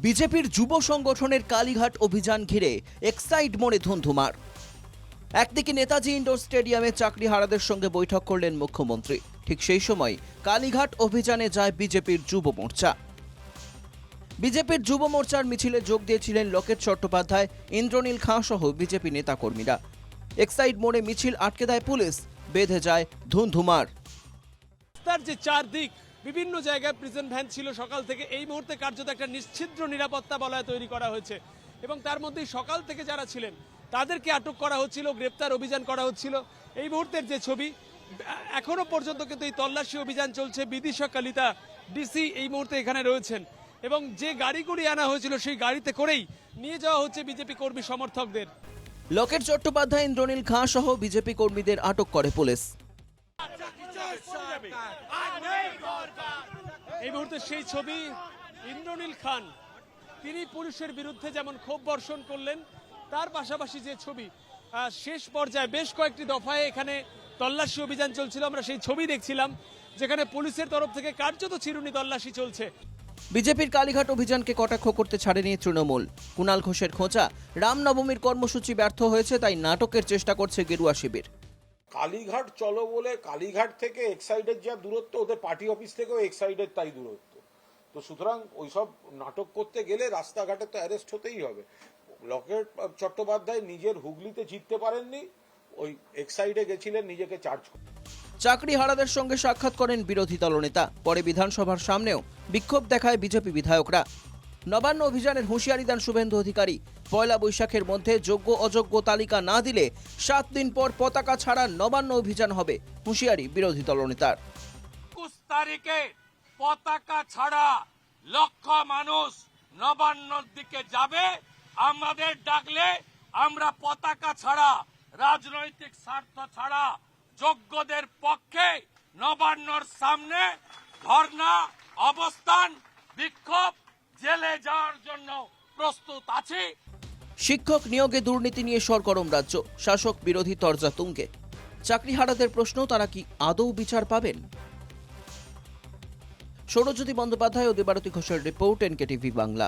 বিজেপির যুব সংগঠনের কালীঘাট অভিযান ঘিরে এক্সাইড মোড়ে ধুন্ধুমার। একদিকে নেতাজি ইন্ডোর স্টেডিয়ামে চাকরিহারাদের সঙ্গে বৈঠক করলেন মুখ্যমন্ত্রী, ঠিক সেই সময় কালীঘাট অভিযানে যায় বিজেপির যুব মোর্চা। বিজেপির যুব মোর্চার মিছিলে যোগ দিয়েছিলেন লোকেট চট্টোপাধ্যায়, ইন্দ্রনীল খাঁ সহ বিজেপি নেতাকর্মীরা। এক্সাইড মোড়ে মিছিল আটকে দেয় পুলিশ, বেঁধে যায় ধুন্ধুমার। তার যে চারদিক বিভিন্ন জায়গায় প্রিজন ভ্যান ছিল সকাল থেকে, এই মুহূর্তে কার্যত একটা নিশ্ছিদ্র নিরাপত্তা বলয় তৈরি করা হয়েছে এবং তার মধ্যেই সকাল থেকে যারা ছিলেন তাদেরকে আটক করা হচ্ছিল, গ্রেপ্তার অভিযান করা হচ্ছিল। এই মুহূর্তের যে ছবি, এখনো পর্যন্ত কিন্তু এই তল্লাশি অভিযান চলছে। বিদিশা কলিতা ডিসি এই মুহূর্তে এখানে রয়েছেন এবং যে গাড়িগুলি আনা হয়েছিল সেই গাড়িতে করেই নিয়ে যাওয়া হচ্ছে বিজেপি কর্মী সমর্থকদের। লোকেট চট্টোপাধ্যায়, ইন্দ্রনীল খাঁ সহ বিজেপি কর্মীদের আটক করে পুলিশ। এই মুহূর্তে সেই ছবি, ইন্দ্রনীল খান তিনি পুলিশের বিরুদ্ধে যেমন ক্ষোভ বর্ষণ করলেন, তার পাশাপাশি যে ছবি শেষ পর্যায়ে বেশ কয়েকটি দফায় এখানে তল্লাশি অভিযান চলছিল, আমরা সেই ছবি দেখছিলাম যেখানে পুলিশের তরফ থেকে কার্যত চিরুনি তল্লাশি চলছে। বিজেপির কালীঘাট অভিযানকে কটাক্ষ করতে ছাড়েনি তৃণমূল। কুণাল ঘোষের খোঁচা, রামনবমীর কর্মসূচি ব্যর্থ হয়েছে, তাই নাটকের চেষ্টা করছে গেরুয়া শিবির। কালীঘাট চলো বলে কালীঘাট থেকে এক্সাইডের যা দূরত্ব, ওদের পার্টি অফিস থেকেও এক্সাইডের তাই দূরত্ব। তো সুতরাং ওইসব নাটক করতে গেলে রাস্তাঘাটে তো অ্যারেস্ট হতেই হবে। লোকেট চট্টোপাধ্যায় নিজের হুগলিতে জিততে পারেননি, ওই এক্সাইডে গেছিলেন নিজেকে চার্জ করতে। চাকরিহারাদের সঙ্গে সাক্ষাৎ করেন বিরোধী দলনেতা। পরে বিধানসভার সামনেও বিক্ষোভ দেখায় বিজেপি বিধায়করা। নবান্ন অভিযানের হুঁশিয়ারি দেন শুভেন্দু অধিকারী। পয়লা বৈশাখের মধ্যে যোগ্য অযোগ্য তালিকা না দিলে 7 দিন পর পতাকা ছাড়া নবান্ন অভিযান হবে, হুঁশিয়ারি বিরোধী দলনেতার। 21 তারিখে পতাকা ছাড়া লক্ষ মানুষ নবান্নর দিকে যাবে। আমাদের ডাকলে আমরা পতাকা ছাড়া, রাজনৈতিক স্বার্থ ছাড়া যোগ্যদের পক্ষে নবান্নর সামনে ধর্ণা, অবস্থান, বিক্ষোভ, জেলে যাওয়ার জন্য প্রস্তুত আছি। শিক্ষক নিয়োগে দুর্নীতি নিয়ে সরগরম রাজ্য, শাসক বিরোধী তরজা তুঙ্গে। চাকরিহারাদের প্রশ্ন, তারা কি আদৌ বিচার পাবেন? সৌরজ্যোতি বন্দ্যোপাধ্যায় ও দেবারতী ঘোষের রিপোর্ট, NKTV বাংলা।